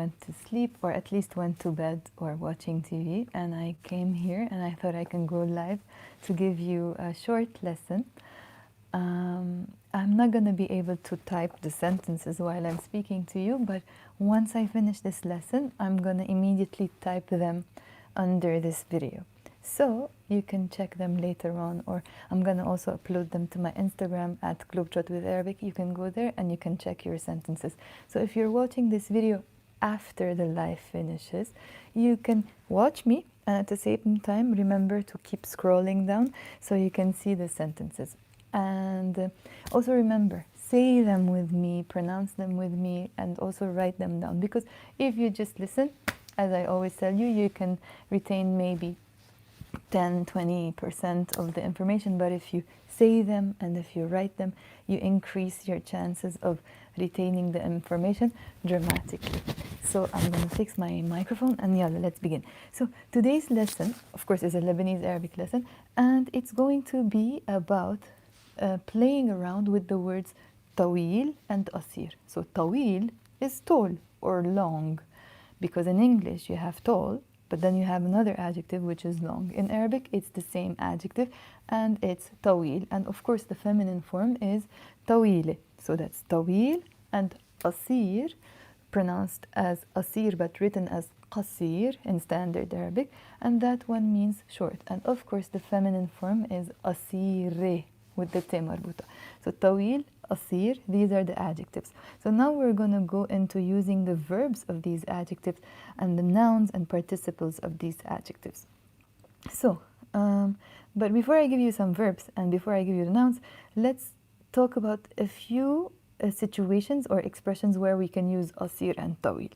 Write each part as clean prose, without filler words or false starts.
went to sleep, or at least went to bed or watching TV, and I came here and I thought I can go live to give you a short lesson. I'm not going to be able to type the sentences while I'm speaking to you, but once I finish this lesson, I'm going to immediately type them under this video. So you can check them later on, or I'm going to also upload them to my Instagram at Globetrot with Arabic. You can go there and you can check your sentences. So if you're watching this video after the live finishes, you can watch me, and at the same time remember to keep scrolling down so you can see the sentences. And also remember, say them with me, pronounce them with me, and also write them down. Because if you just listen, as I always tell you, you can retain maybe 10-20% of the information, but if you say them and if you write them, you increase your chances of retaining the information dramatically. So I'm going to fix my microphone and yalla, let's begin. So today's lesson, of course, is a Lebanese Arabic lesson, and it's going to be about playing around with the words طويل and قصير. So طويل is tall or long, because in English you have tall, but then you have another adjective which is long. In Arabic it's the same adjective and it's طويل, and of course the feminine form is طويلة. So that's طويل, and قصير, pronounced as قصير but written as قصير in standard Arabic, and that one means short. And of course the feminine form is قصيرة with the te marbuta. So طويل, قصير, these are the adjectives. So now we're going to go into using the verbs of these adjectives and the nouns and participles of these adjectives. So, but before I give you some verbs and before I give you the nouns, let's talk about a few situations or expressions where we can use قصير and طويل.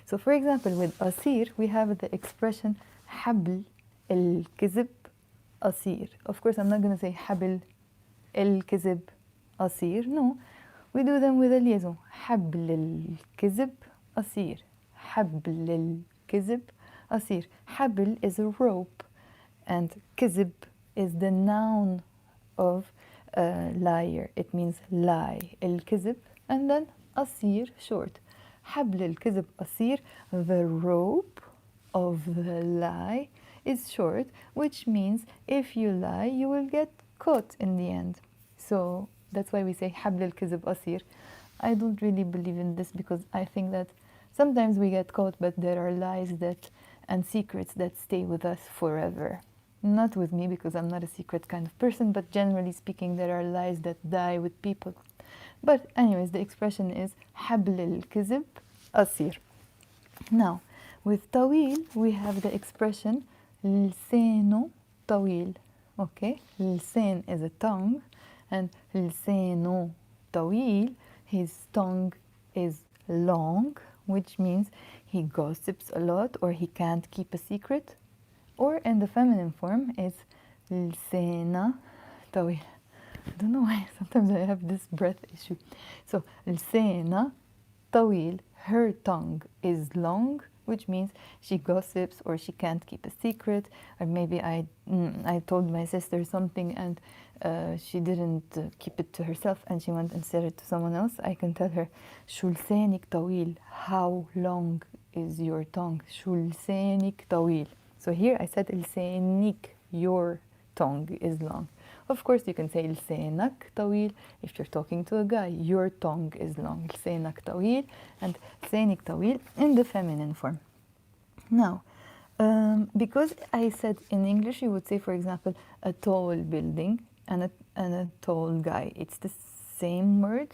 So for example, with قصير, we have the expression حبل الكذب قصير. Of course, I'm not going to say حبل الكذب قصير. No, we do them with a liaison. حبل الكذب قصير. حبل الكذب قصير. حبل is a rope, and كذب is the noun of liar. It means lie. الكذب, and then قصير, short. حبل الكذب قصير. The rope of the lie is short, which means if you lie, you will get caught in the end. So that's why we say حبل الكذب قصير. I don't really believe in this, because I think that sometimes we get caught, but there are lies that and secrets that stay with us forever. Not with me, because I'm not a secret kind of person, but generally speaking, there are lies that die with people. But anyways, the expression is حبل الكذب قصير. Now, with طويل, we have the expression لسانه طويل. Okay, لسان is a tongue, and لسانه طويل, his tongue is long, which means he gossips a lot or he can't keep a secret. Or in the feminine form, it's لسانها طويل. I don't know why sometimes I have this breath issue. So لسانها طويل, her tongue is long, which means she gossips or she can't keep a secret. Or maybe I told my sister something and she didn't keep it to herself and she went and said it to someone else. I can tell her شو لسانك طويل, how long is your tongue? شو لسانك طويل. So here I said لسانك, your tongue is long. Of course you can say لسانك طويل if you're talking to a guy. Your tongue is long. لسانك طويل and لسانك طويل in the feminine form. Now, because I said in English you would say, for example, a tall building and a tall guy. It's the same word.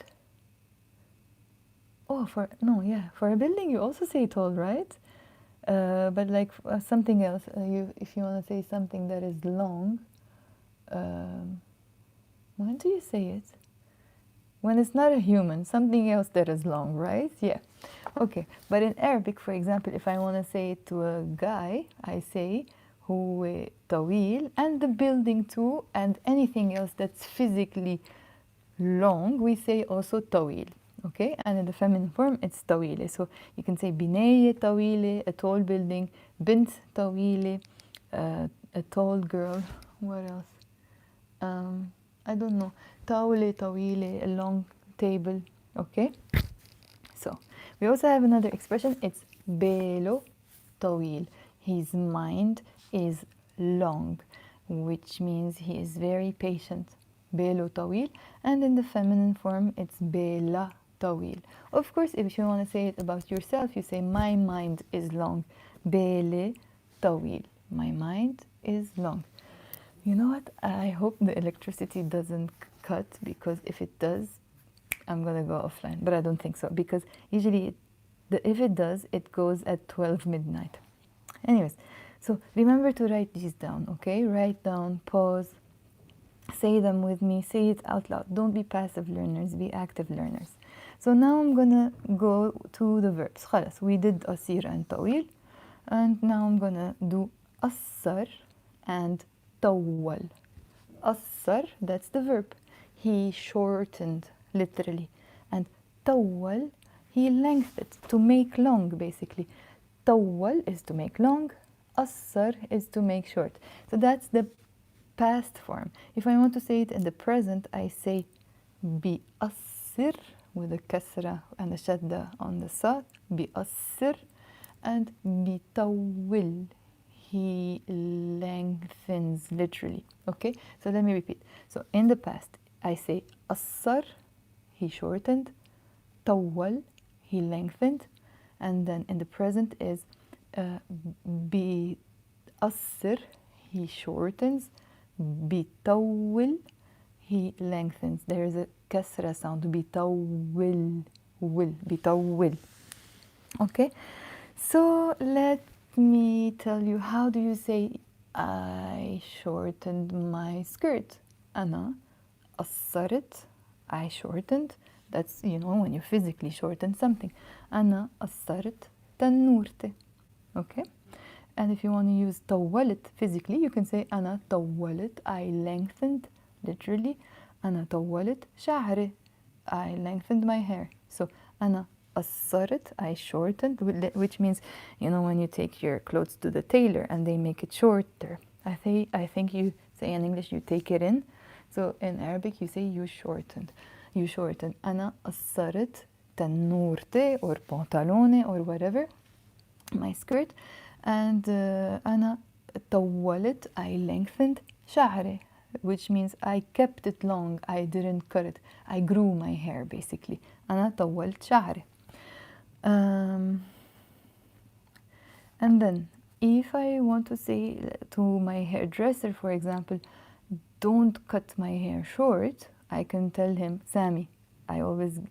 Oh, for a building you also say tall, right? But like something else, if you want to say something that is long, when do you say it? When it's not a human, something else that is long, right? Yeah. Okay. But in Arabic, for example, if I want to say it to a guy, I say هو طويل, and the building too, and anything else that's physically long, we say also طويل. Okay, and in the feminine form, it's طويلة. So you can say بناية طويلة, a tall building, بنت طويلة, a tall girl. What else? I don't know. طاولة طويلة, a long table. Okay, so We also have another expression. It's باله طويل. His mind is long, which means he is very patient. باله طويل. And in the feminine form, it's بيلا طويل. Of course, if you want to say it about yourself, you say my mind is long. بالي طويل. My mind is long. You know what? I hope the electricity doesn't cut, because if it does, I'm gonna go offline. But I don't think so, because usually if it does, it goes at 12 midnight. Anyways, so remember to write these down, okay? Write down, pause, say them with me, say it out loud. Don't be passive learners, be active learners. So now I'm gonna go to the verbs. خلاص, we did قصير and طويل, and now I'm gonna do قصر and طول. قصر, that's the verb. He shortened, literally. And طول, he lengthened, to make long, basically. طول is to make long. قصر is to make short. So that's the past form. If I want to say it in the present, I say بيقصر with a كسرة and a شدة on the صاد. بيقصر. And بيطول, he lengthens, literally. Okay, so let me repeat. So in the past, I say قصر, he shortened. طول, he lengthened. And then in the present is بيقصر, he shortens. بيطول, he lengthens. There is a كسرة sound. بيطول, بيطول. Okay, so let me tell you, how do you say I shortened my skirt? أنا قصرت, I shortened. That's, you know, when you physically shorten something. أنا قصرت تنورتي. Okay, and if you want to use طولت physically, you can say أنا طولت, I lengthened, literally. أنا طولت شعري, I lengthened my hair. So أنا قصرت, I shortened, which means, you know, when you take your clothes to the tailor and they make it shorter. I think you say in English you take it in. So in Arabic you say you shortened. You shorten. أنا قصرت تنورتي or pantalone or whatever, my skirt. And أنا طولت, I lengthened شعري, which means I kept it long, I didn't cut it. I grew my hair, basically. أنا طولت شعري. And then if I want to say to my hairdresser, for example, don't cut my hair short, I can tell him, Sami. I always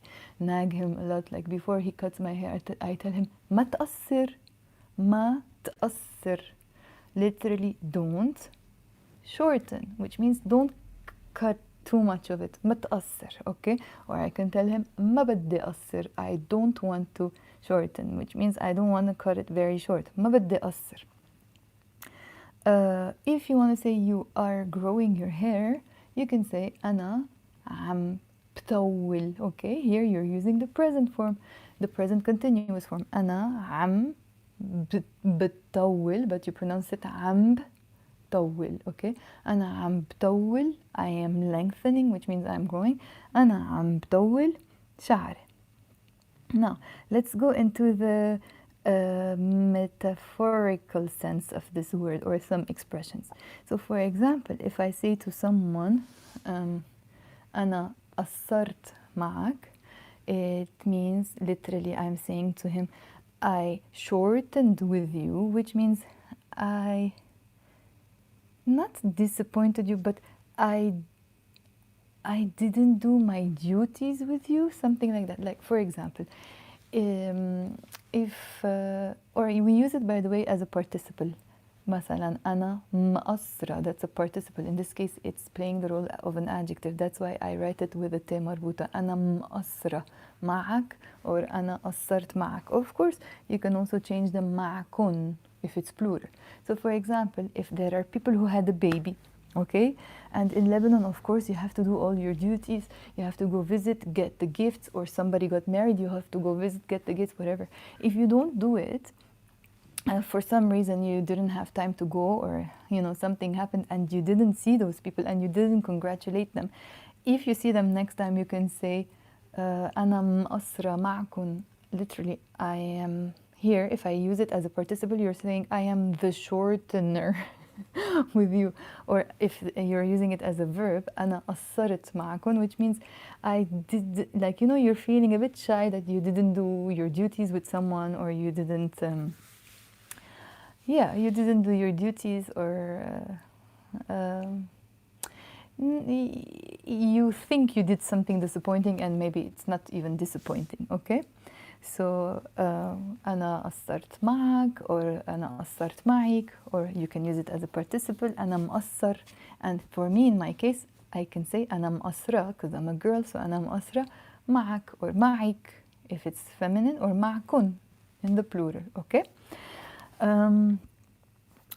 nag him a lot. Like before he cuts my hair, I tell him, ما تقصر, ما تقصر. Literally, don't shorten, which means don't cut too much of it. ما تقصر, okay? Or I can tell him, ما بدي أقصر. I don't want to shorten, which means I don't want to cut it very short. ما بدي أقصر. If you want to say you are growing your hair, you can say أنا عم بطول. Okay, here you're using the present form, the present continuous form. أنا عم بطول, but you pronounce it عم بطول. Okay, أنا عم بطول, I am lengthening, which means I'm growing. أنا عم بطول شعري. Now, let's go into the metaphorical sense of this word, or some expressions. So for example, if I say to someone أنا قصرت معك, it means literally I'm saying to him I shortened with you, which means I not disappointed you, but I didn't do my duties with you, something like that. Like for example, or we use it, by the way, as a participle. مثلا أنا مقصرة, that's a participle. In this case, it's playing the role of an adjective. That's why I write it with a ت مربوطة. أنا مقصرة معك, or أنا قصرت معك. Of course, you can also change the معكن if it's plural. So for example, if there are people who had a baby, okay, and in Lebanon, of course, you have to do all your duties. You have to go visit, get the gifts, or somebody got married, you have to go visit, get the gifts, whatever. If you don't do it, for some reason you didn't have time to go, or you know something happened and you didn't see those people and you didn't congratulate them, if you see them next time, you can say أنا مقصرة معكم literally, I am here. If I use it as a participle, you're saying I am the shortener with you. Or if you're using it as a verb, أنا قصرت معكن, which means I did, like, you know, you're feeling a bit shy that you didn't do your duties with someone, or you didn't, you didn't do your duties, or you think you did something disappointing and maybe it's not even disappointing, okay? So أنا قصرت معك, or أنا قصرت معك, or you can use it as a participle, أنا مقصر. And for me, in my case, I can say أنا مقصرة because I'm a girl, so أنا مقصرة معك or معك if it's feminine, or معكن in the plural, okay?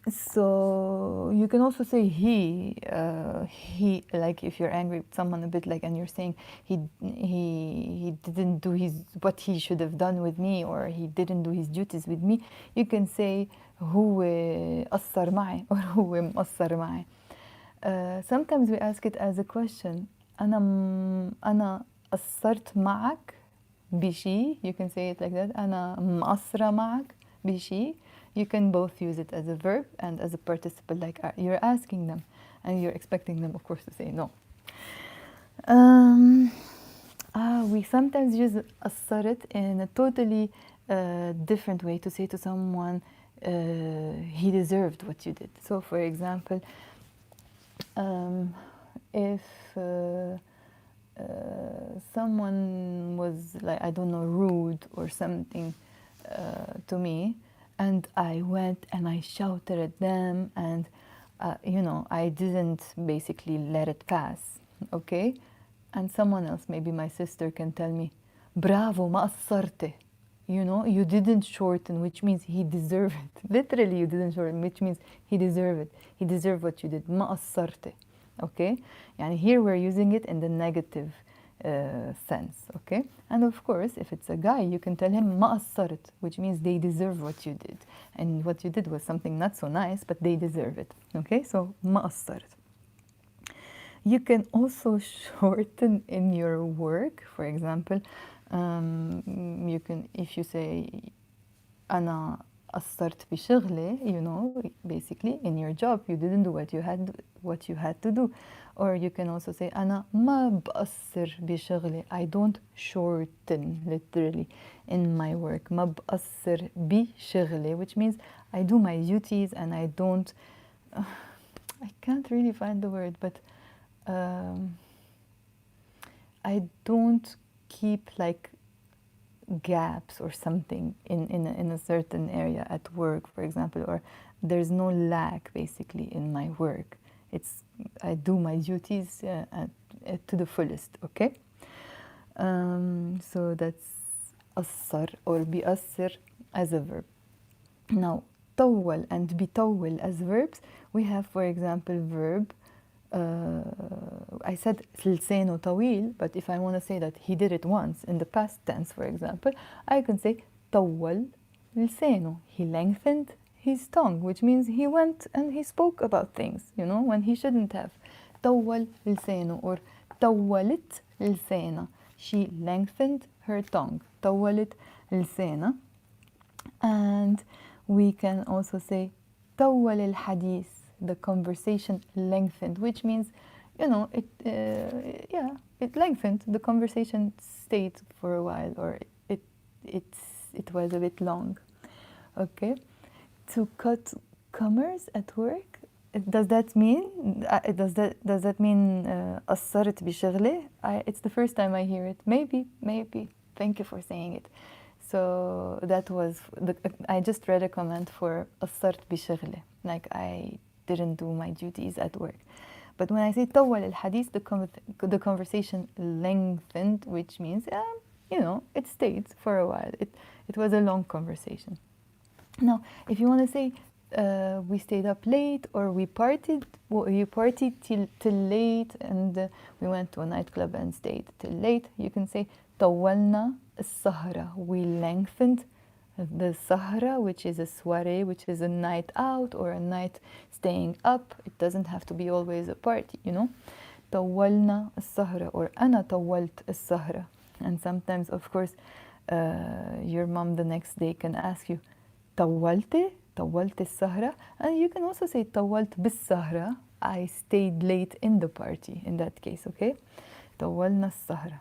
So you can also say he, like if you're angry with someone a bit, like, and you're saying he didn't do what he should have done with me, or he didn't do his duties with me, you can say هو قصر معي, or هو مقصر معي. Sometimes we ask it as a question. أنا قصرت معك بشي. You can say it like that. أنا مقصرة معك بشي. You can both use it as a verb and as a participle, like you're asking them and you're expecting them, of course, to say no. We sometimes use قصرت in a totally different way, to say to someone he deserved what you did. So, for example, if someone was, like, I don't know, rude or something to me, and I went and I shouted at them, and you know, I didn't basically let it pass, okay? And someone else, maybe my sister, can tell me, bravo, ما قصرتي. You know, you didn't shorten, which means he deserved it. Literally, you didn't shorten, which means he deserved it. He deserved what you did. ما قصرتي. Okay? And here we're using it in the negative sense, okay? And of course, if it's a guy, you can tell him ما قصرت, which means they deserve what you did. And what you did was something not so nice, but they deserve it, okay? So ما قصرت. You can also shorten in your work. For example, you can, if you say أنا قصرت بشغلي, you know, basically in your job you didn't do what you had to do. Or you can also say أنا ما بقصر بشغلي. I don't shorten, literally, in my work. ما بقصر بشغلي, which means I do my duties and I don't, I can't really find the word, but I don't keep like gaps or something in a certain area at work, for example, or there's no lack basically in my work. I do my duties to the fullest, okay? So that's قصر or بيقصر as a verb. Now, طول and بيطول as verbs, we have, for example, verb. I said لسانه طويل, but if I want to say that he did it once in the past tense, for example, I can say طول لسانه. He lengthened his tongue, which means he went and he spoke about things, you know, when he shouldn't have. طول لسانه, or طولت لسانها. She lengthened her tongue. طولت لسانها. And we can also say طول الحديث. The conversation lengthened, which means, you know, it lengthened. The conversation stayed for a while, or it was a bit long. Okay, to cut commas at work. Does that mean قصرت بشغلي? It's the first time I hear it. Maybe. Thank you for saying it. So that was I just read a comment for قصرت بشغلي, like I didn't do my duties at work. But when I say طول الحديث, the conversation lengthened, which means, you know, it stayed for a while. It was a long conversation. Now, if you want to say we stayed up late, or you partied till late, and we went to a nightclub and stayed till late, you can say طولنا السهرة. We lengthened the sahra, which is a soiree, which is a night out or a night staying up. It doesn't have to be always a party, you know. طولنا السهرة, or أنا طولت السهرة. And sometimes, of course, Your mom the next day can ask you طولت السهرة, and you can also say طولت بالسهرة. I stayed late in the party in that case, okay? طولنا السهرة.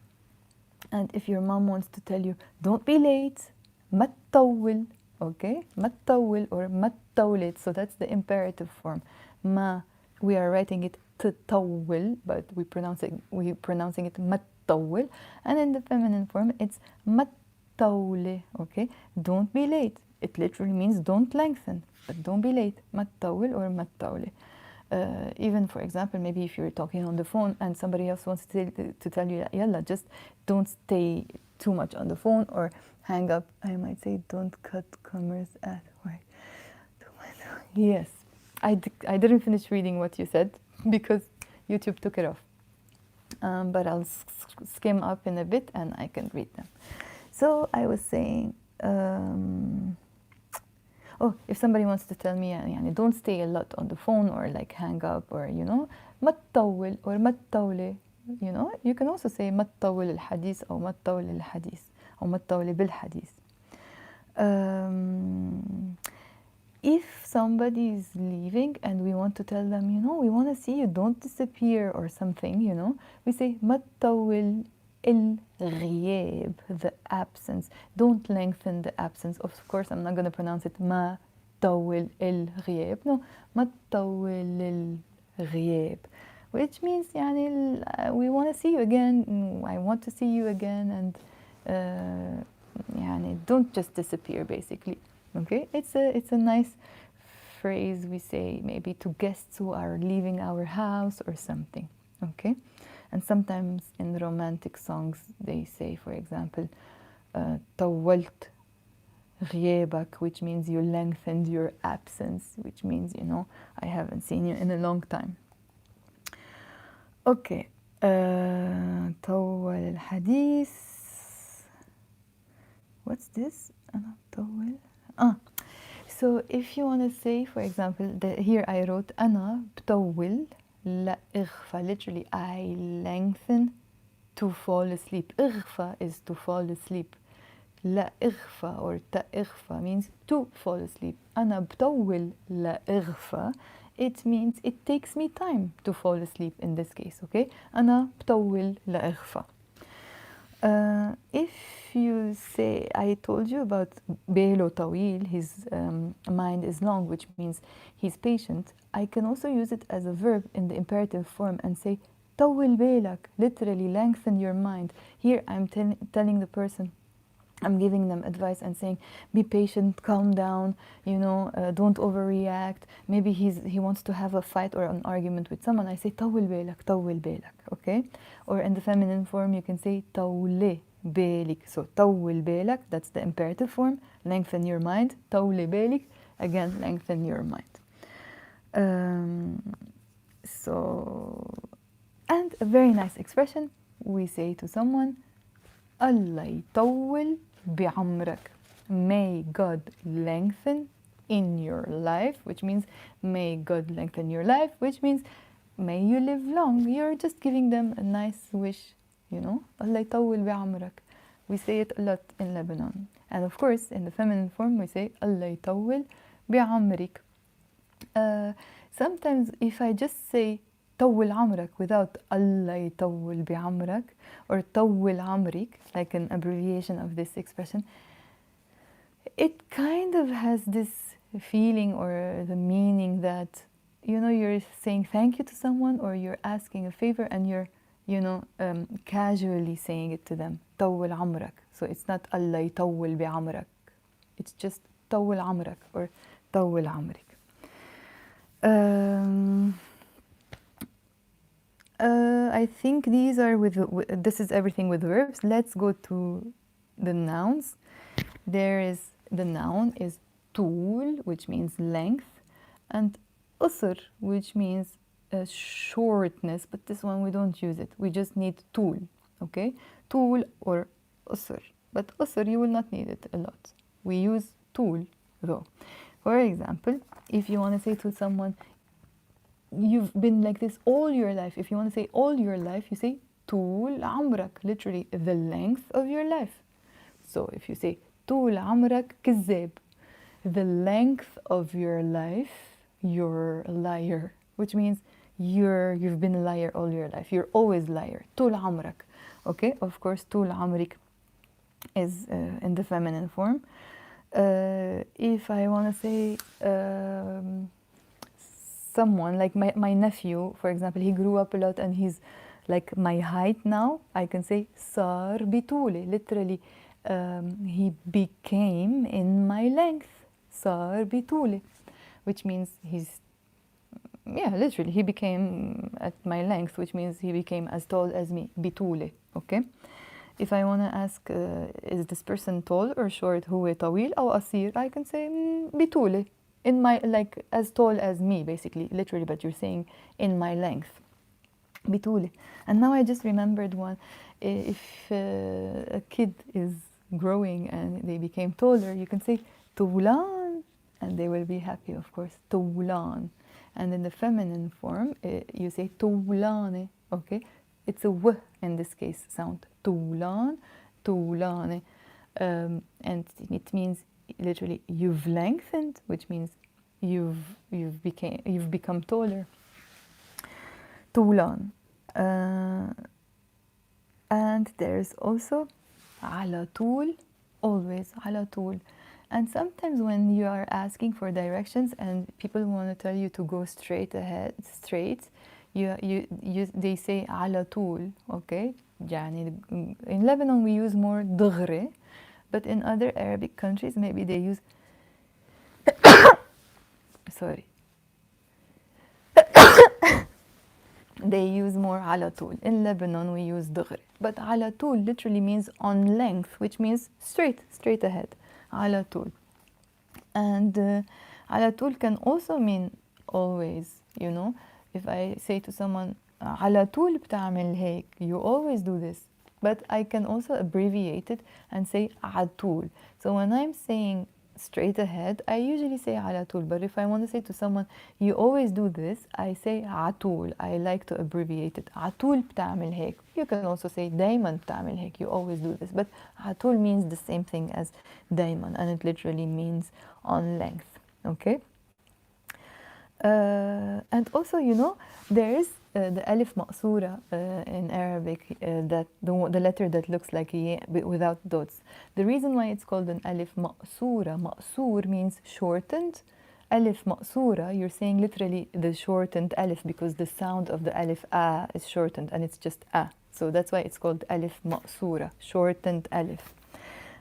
And if your mom wants to tell you don't be late, ما تطول, okay? ما تطول or ما تطولت, so that's the imperative form. ما, we are writing it تطول, but we're pronouncing it ما تطول. And in the feminine form it's ما تطولي, okay? Don't be late. It literally means don't lengthen, but don't be late. ما تطول or ما تطولي. Even for example, maybe if you're talking on the phone and somebody else wants to tell you, yalla, just don't stay too much on the phone or hang up. I might say, don't cut commerce at work. Yes, I didn't finish reading what you said because YouTube took it off. But I'll skim up in a bit and I can read them. So I was saying, if somebody wants to tell me, don't stay a lot on the phone or like hang up or, ما تطول or ما تطولي, you can also say ما تطول الحديث أو ما تطول الحديث أو ما تطولي بالحديث. If somebody is leaving and we want to tell them, we want to see you, don't disappear or something, we say ما تطول الغياب, the absence. Don't lengthen the absence. Of course, I'm not going to pronounce it ما طول الغياب. No, ما طول الغياب, which means we want to see you again. I want to see you again, and don't just disappear, basically. Okay, it's a nice phrase we say maybe to guests who are leaving our house or something. Okay. And sometimes in romantic songs they say, for example, طولت غيابك, which means you lengthened your absence, which means, I haven't seen you in a long time. Okay. طول الحديث. What's this? أنا بطول. So if you want to say, for example, here I wrote أنا بطول لا إغفى, literally I lengthen to fall asleep. إغفى is to fall asleep. لا إغفى or تا إغفى means to fall asleep. أنا بطول لا إغفى, it means it takes me time to fall asleep in this case, okay? أنا بطول لا إغفى. If you say, I told you about باله طويل, his mind is long, which means he's patient. I can also use it as a verb in the imperative form and say طول بالك, literally lengthen your mind. Here I'm telling the person, I'm giving them advice and saying, be patient, calm down, don't overreact. Maybe he wants to have a fight or an argument with someone. I say طول بالك, okay? Or in the feminine form, you can say طولي بالك. So طول بالك, that's the imperative form. Lengthen your mind. طولي بالك, again, lengthen your mind. And a very nice expression we say to someone, الله يطول بعمرك. May God lengthen in your life, which means may God lengthen your life, which means may you live long. You're just giving them a nice wish, الله يطول بعمرك. We say it a lot in Lebanon. And of course, in the feminine form, we say الله يطول بعمرك. Sometimes if I just say طول عمرك without الله يطول بعمرك or طول عمرك, like an abbreviation of this expression, it kind of has this feeling or the meaning that, you're saying thank you to someone or you're asking a favor and you're, casually saying it to them. طول عمرك. So it's not الله يطول بعمرك. It's just طول عمرك or طول عمرك. I think these are this is everything with verbs. Let's go to the nouns. The noun is طول, which means length, and قصر, which means shortness, but this one we don't use it. We just need طول, okay? طول or قصر, but قصر you will not need it a lot. We use طول though. For example, if you want to say to someone, you've been like this all your life. If you want to say all your life, you say طول عمرك, literally the length of your life. So if you say طول عمرك كذاب, the length of your life, you're a liar, which means you've been a liar all your life. You're always liar. طول عمرك. Okay, of course, طول عمرك is in the feminine form. If I want to say someone like my nephew, for example, he grew up a lot and he's like my height now, I can say صار بطولة. Literally, he became in my length. صار بطولة, which means literally he became at my length, which means he became as tall as me. بطولة. Okay. If I want to ask, is this person tall or short? هو طويل أو قصير? I can say بطولة. In my, like, as tall as me, basically, literally, but you're saying in my length. بطولة. And now I just remembered one. If a kid is growing and they became taller, you can say طولان, and they will be happy, of course. طولان. And in the feminine form, you say طولانة. Okay, it's a w in this case sound. طولان, طولانة. And it means literally you've lengthened, which means you've become taller. طولان. And there's also على طول, always على طول. And sometimes when you are asking for directions and people want to tell you to go straight ahead, they say على طول. Okay, يعني in Lebanon we use more دغري, but in other Arabic countries maybe they use sorry they use more على طول. In Lebanon we use دغري, but على طول literally means on length, which means straight ahead. على طول. And على طول can also mean always, you know. If I say to someone على طول بتعمل هيك, you always do this. But I can also abbreviate it and say على طول. So when I'm saying straight ahead, I usually say على طول. But if I want to say to someone, you always do this, I say على طول. I like to abbreviate it. على طول بتعمل هيك. You can also say دايما بتعمل هيك. You always do this. But على طول means the same thing as دايما, and it literally means on length. Okay? And also, you know, there is the alif مقصورة in Arabic, that the letter that looks like a yeah, but without dots. The reason why it's called an alif مقصورة, مقصور means shortened. Alif مقصورة, you're saying literally the shortened alif, because the sound of the alif is shortened and it's just so that's why it's called alif مقصورة, shortened alif.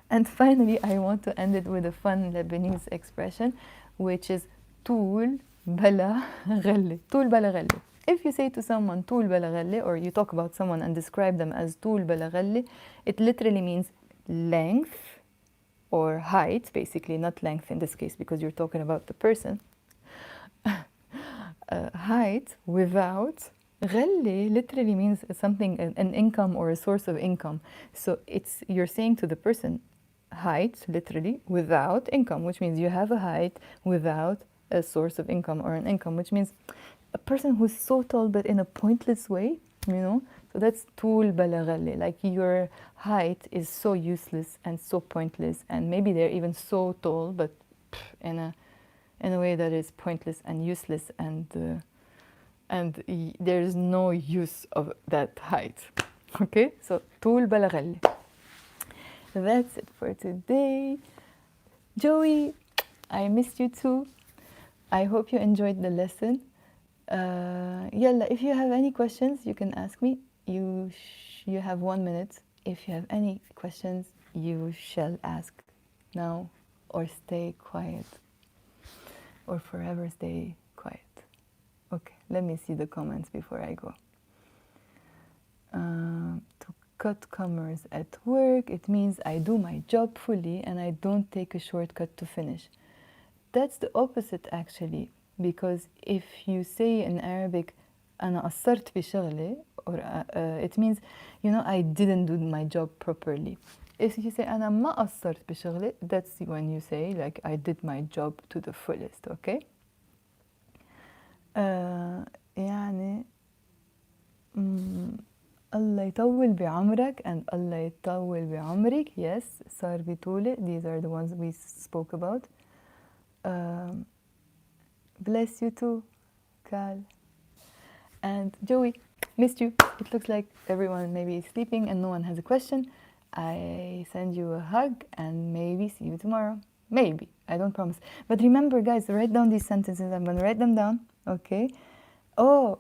And finally, I want to end it with a fun Lebanese expression, which is طول بلا غلة. طول بلا غلة. If you say to someone طول بلا غلة, or you talk about someone and describe them as طول بلا غلة, it literally means length or height, basically, not length in this case because you're talking about the person. Height without. غلة literally means something, an income or a source of income. So you're saying to the person height, literally, without income, which means you have a height without a source of income or an income, which means a person who's so tall but in a pointless way, you know. So that's طول بلا غلة, like your height is so useless and so pointless, and maybe they're even so tall but in a way that is pointless and useless, and there's no use of that height. Okay, so طول بلا غلة. That's it for today. Joey, I missed you too. I hope you enjoyed the lesson. Yalla, if you have any questions, you can ask me. You have 1 minute. If you have any questions, you shall ask now, or stay quiet, or forever stay quiet. Okay, let me see the comments before I go. To cut comers at work, it means I do my job fully and I don't take a shortcut to finish. That's the opposite actually, because if you say in Arabic أنا قصرت بشغلي, or it means, you know, I didn't do my job properly. If you say أنا ما قصرت بشغلي, that's when you say like I did my job to the fullest. Okay. يعني الله يطول بعمرك and الله يطول بعمرك. Yes, صار بطولة. These are the ones we spoke about. Bless you too, Cal. And Joey, missed you. It looks like everyone maybe is sleeping and no one has a question. I send you a hug and maybe see you tomorrow. Maybe. I don't promise. But remember, guys, write down these sentences. I'm going to write them down. Okay? Oh,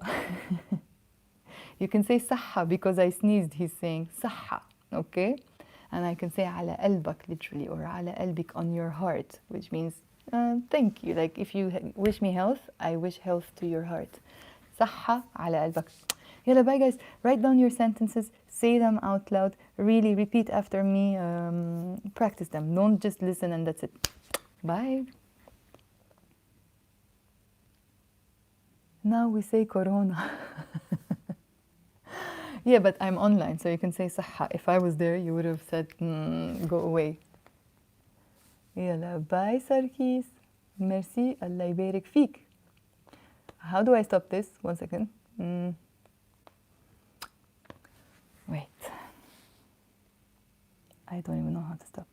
you can say صحة because I sneezed. He's saying صحة. Okay? And I can say على قلبك literally, or على قلبك, on your heart, which means thank you. Like if you wish me health, I wish health to your heart. صحة على قلبك. Yalla, bye guys. Write down your sentences, say them out loud, really repeat after me, practice them. Don't just listen and that's it. Bye. Now we say corona. Yeah, but I'm online, so you can say صحة. If I was there, you would have said go away. Yalla, bye Sarkis. Merci. Allah يبارك فيك. How do I stop this? 1 second. Wait. I don't even know how to stop.